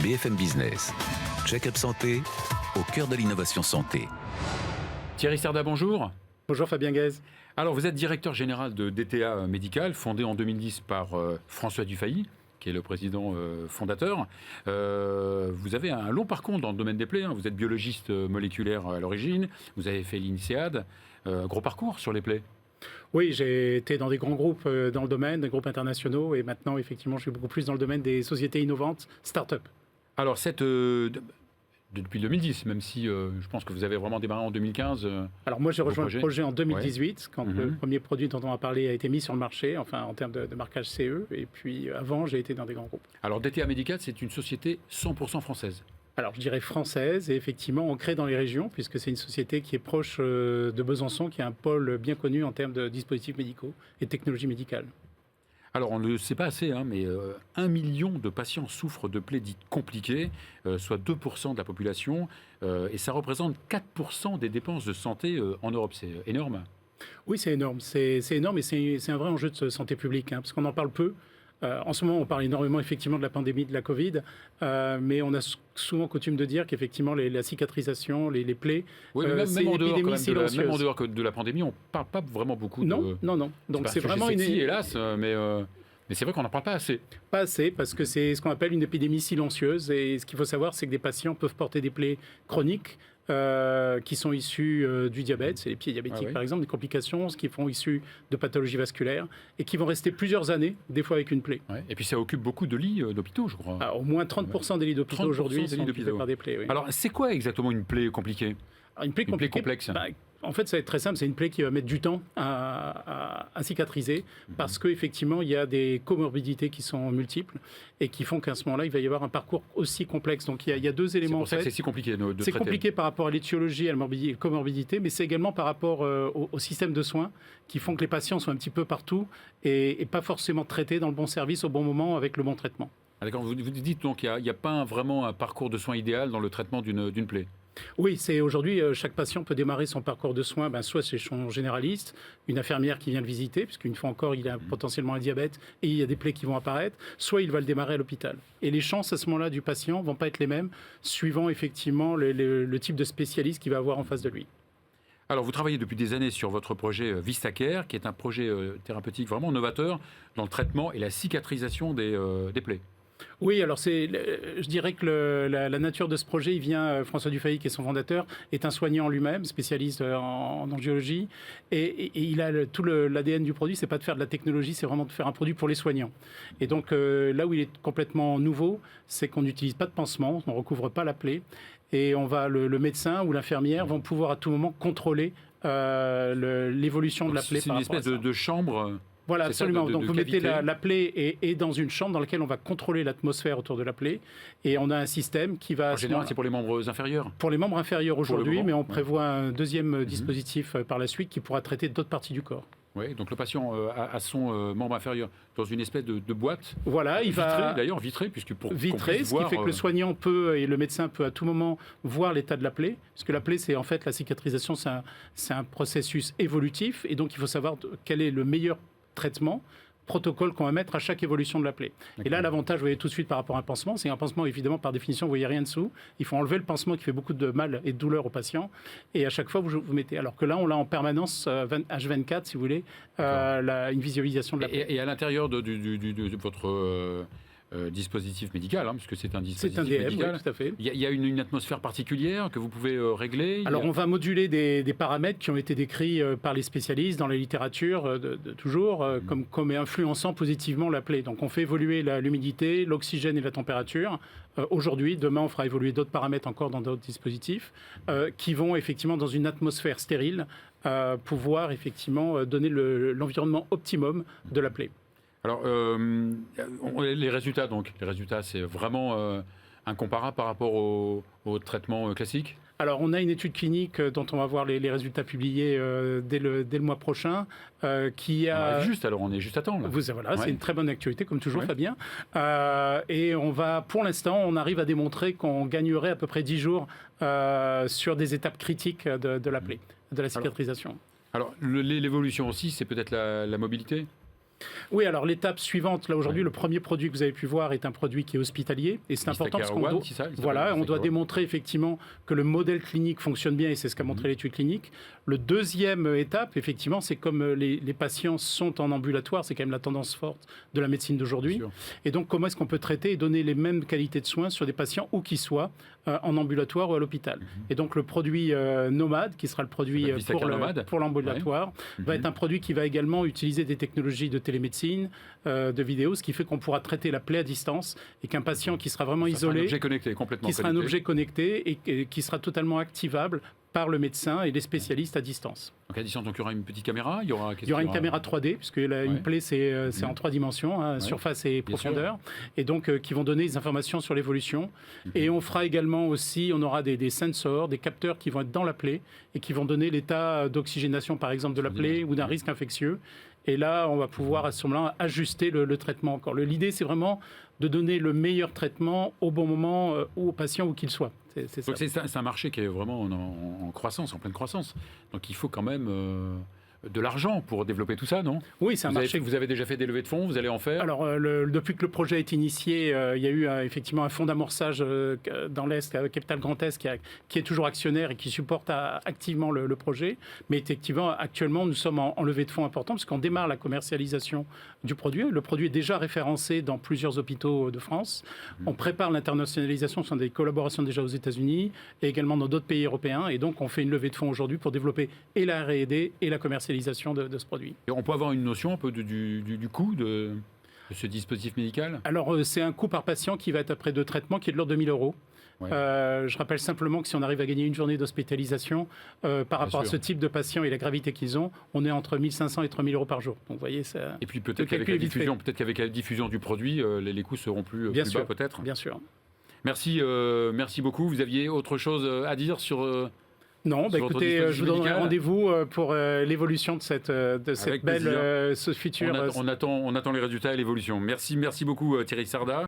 BFM Business. Check-up santé, au cœur de l'innovation santé. Thierry Serda, bonjour. Bonjour Fabien Guez. Alors, vous êtes directeur général de DTA Médical, fondé en 2010 par François Dufay, qui est le président fondateur. Vous avez un long parcours dans le domaine des plaies. Vous êtes biologiste moléculaire à l'origine. Vous avez fait l'INSEAD. Gros parcours sur les plaies. Oui, j'ai été dans des grands groupes dans le domaine, des groupes internationaux, et maintenant, effectivement, je suis beaucoup plus dans le domaine des sociétés innovantes, start-up. Alors, depuis 2010, même si je pense que vous avez vraiment démarré en 2015. Alors moi, j'ai rejoint le projet en 2018, quand le Mhm. premier produit dont on a parlé a été mis sur le marché, enfin en termes de marquage CE, et puis avant, j'ai été dans des grands groupes. Alors, DTA Médical, c'est une société 100% française. Alors je dirais française, et effectivement ancrée dans les régions, puisque c'est une société qui est proche de Besançon, qui est un pôle bien connu en termes de dispositifs médicaux et technologies médicales. Alors, on ne le sait pas assez, mais 1 million de patients souffrent de plaies dites compliquées, soit 2% de la population, et ça représente 4% des dépenses de santé en Europe. C'est énorme. Oui, c'est énorme, c'est énorme, et c'est un vrai enjeu de santé publique, parce qu'on en parle peu. En ce moment, on parle énormément effectivement de la pandémie de la Covid, mais on a souvent coutume de dire qu'effectivement la cicatrisation, les plaies, Oui, mais c'est même, une épidémie silencieuse. même en dehors de la pandémie, on ne parle pas vraiment beaucoup de... Non. Donc c'est vraiment sexy, hélas, mais c'est vrai qu'on n'en parle pas assez. Pas assez, parce que c'est ce qu'on appelle une épidémie silencieuse. Et ce qu'il faut savoir, c'est que des patients peuvent porter des plaies chroniques qui sont issues du diabète, c'est les pieds diabétiques par exemple, des complications, ce qui font issues de pathologies vasculaires, et qui vont rester plusieurs années, des fois avec une plaie. Ouais. Et puis ça occupe beaucoup de lits d'hôpitaux, je crois. Au moins 30% des lits d'hôpitaux aujourd'hui sont occupés par des plaies. Oui. Alors, c'est quoi exactement une plaie compliquée ? Une plaie complexe. En fait, ça va être très simple. C'est une plaie qui va mettre du temps à cicatriser parce qu'effectivement, il y a des comorbidités qui sont multiples et qui font qu'à ce moment-là, il va y avoir un parcours aussi complexe. Donc, il y a deux éléments. C'est pour ça que c'est si compliqué de traiter. C'est compliqué par rapport à l'étiologie, à la comorbidité, mais c'est également par rapport au système de soins qui font que les patients sont un petit peu partout et pas forcément traités dans le bon service au bon moment avec le bon traitement. D'accord, vous dites donc qu'il n'y a pas vraiment un parcours de soins idéal dans le traitement d'une plaie. Oui, c'est aujourd'hui, chaque patient peut démarrer son parcours de soins, soit chez son généraliste, une infirmière qui vient le visiter, puisqu'une fois encore, il a potentiellement un diabète et il y a des plaies qui vont apparaître, soit il va le démarrer à l'hôpital. Et les chances à ce moment-là du patient vont pas être les mêmes, suivant effectivement le type de spécialiste qu'il va avoir en face de lui. Alors, vous travaillez depuis des années sur votre projet VistaCare, qui est un projet thérapeutique vraiment novateur dans le traitement et la cicatrisation des plaies. Oui, alors je dirais que la nature de ce projet, il vient, François Dufay, qui est son fondateur, est un soignant lui-même, spécialiste en angiologie, et il a tout l'ADN du produit, c'est pas de faire de la technologie, c'est vraiment de faire un produit pour les soignants. Et donc là où il est complètement nouveau, c'est qu'on n'utilise pas de pansement, on ne recouvre pas la plaie, et le médecin ou l'infirmière vont pouvoir à tout moment contrôler l'évolution de la plaie. C'est une espèce de chambre. Voilà, absolument. Donc vous mettez cavité. la plaie est dans une chambre dans laquelle on va contrôler l'atmosphère autour de la plaie. Et on a un système qui va... En général, c'est pour les membres inférieurs. Pour les membres inférieurs aujourd'hui, mais on ouais. prévoit un deuxième dispositif par la suite qui pourra traiter d'autres parties du corps. Oui, donc le patient a son membre inférieur dans une espèce de boîte. Voilà, il va... D'ailleurs, vitrée, puisque pour vitrée, ce qui fait que le soignant peut, et le médecin peut à tout moment voir l'état de la plaie. Parce que la plaie, c'est en fait la cicatrisation, c'est un processus évolutif. Et donc, il faut savoir quel est le meilleur traitement, protocole qu'on va mettre à chaque évolution de la plaie. Et là, l'avantage, vous voyez tout de suite par rapport à un pansement, c'est un pansement, évidemment, par définition, vous voyez rien dessous. Il faut enlever le pansement qui fait beaucoup de mal et de douleur au patient. Et à chaque fois, vous mettez. Alors que là, on l'a en permanence, H24, si vous voulez, une visualisation de la plaie. Et à l'intérieur de votre... dispositif médical, puisque c'est un dispositif médical. Oui, tout à fait. Il y a une atmosphère particulière que vous pouvez régler. Alors, on va moduler des paramètres qui ont été décrits par les spécialistes dans la littérature de toujours, comme influençant positivement la plaie. Donc, on fait évoluer l'humidité, l'oxygène et la température. Aujourd'hui, demain, on fera évoluer d'autres paramètres encore dans d'autres dispositifs qui vont effectivement dans une atmosphère stérile pouvoir effectivement donner l'environnement optimum de la plaie. Alors, les résultats, c'est vraiment incomparable par rapport au traitement classique ? Alors, on a une étude clinique dont on va voir les résultats publiés dès le mois prochain. Qui a... on est juste à temps. Là. Voilà, c'est une très bonne actualité, comme toujours, Fabien. Et pour l'instant, on arrive à démontrer qu'on gagnerait à peu près 10 jours sur des étapes critiques de la plaie, de la cicatrisation. Alors l'évolution aussi, c'est peut-être la mobilité ? Oui, alors l'étape suivante, là aujourd'hui, le premier produit que vous avez pu voir est un produit qui est hospitalier. Et c'est important parce qu'on doit, on doit démontrer effectivement que le modèle clinique fonctionne bien et c'est ce qu'a montré l'étude clinique. Le deuxième étape, effectivement, c'est comme les patients sont en ambulatoire, c'est quand même la tendance forte de la médecine d'aujourd'hui. Et donc, comment est-ce qu'on peut traiter et donner les mêmes qualités de soins sur des patients où qu'ils soient, en ambulatoire ou à l'hôpital. Et donc, le produit Nomade, qui sera le produit pour l'ambulatoire, va être un produit qui va également utiliser des technologies de télémédecine, de vidéo, ce qui fait qu'on pourra traiter la plaie à distance et qu'un patient qui sera vraiment isolé, un objet connecté, complètement qui sera un objet connecté et qui sera totalement activable par le médecin et les spécialistes à distance. Donc à distance, donc il y aura une petite caméra, il y aura une caméra 3D, puisque une plaie c'est en 3 dimensions, surface et profondeur, et donc qui vont donner des informations sur l'évolution. Et on fera également aussi, on aura des sensors, des capteurs qui vont être dans la plaie et qui vont donner l'état d'oxygénation par exemple de la plaie ou d'un risque infectieux. Et là, on va pouvoir à ce moment-là ajuster le traitement encore. L'idée, c'est vraiment de donner le meilleur traitement au bon moment au patient où qu'il soit. C'est un marché qui est vraiment en croissance, en pleine croissance. Donc il faut quand même de l'argent pour développer tout ça, non? Oui, c'est un marché. Vous avez déjà fait des levées de fonds, vous allez en faire? Alors, depuis que le projet est initié, il y a eu effectivement un fonds d'amorçage dans l'Est, Capital Grand Est, qui est toujours actionnaire et qui supporte activement le projet. Mais effectivement, actuellement, nous sommes en levée de fonds importante, parce qu'on démarre la commercialisation du produit. Le produit est déjà référencé dans plusieurs hôpitaux de France. On prépare l'internationalisation, ce sont des collaborations déjà aux États-Unis et également dans d'autres pays européens. Et donc, on fait une levée de fonds aujourd'hui pour développer et la R&D et la commercialisation de ce produit. Et on peut avoir une notion un peu du coût de ce dispositif médical? Alors, c'est un coût par patient qui va être après de traitement qui est de l'ordre de 1 000 euros. Ouais. Je rappelle simplement que si on arrive à gagner une journée d'hospitalisation par rapport à ce type de patients et la gravité qu'ils ont, on est entre 1 500 et 3 000 euros par jour. Donc, vous voyez, ça. Et puis peut-être qu'avec la diffusion du produit, les coûts seront plus bas peut-être. Bien sûr. Merci beaucoup. Vous aviez autre chose à dire sur... Non, écoutez, je vous donnerai rendez-vous pour l'évolution de cette belle, ce futur. On attend les résultats et l'évolution. Merci beaucoup Thierry Sarda.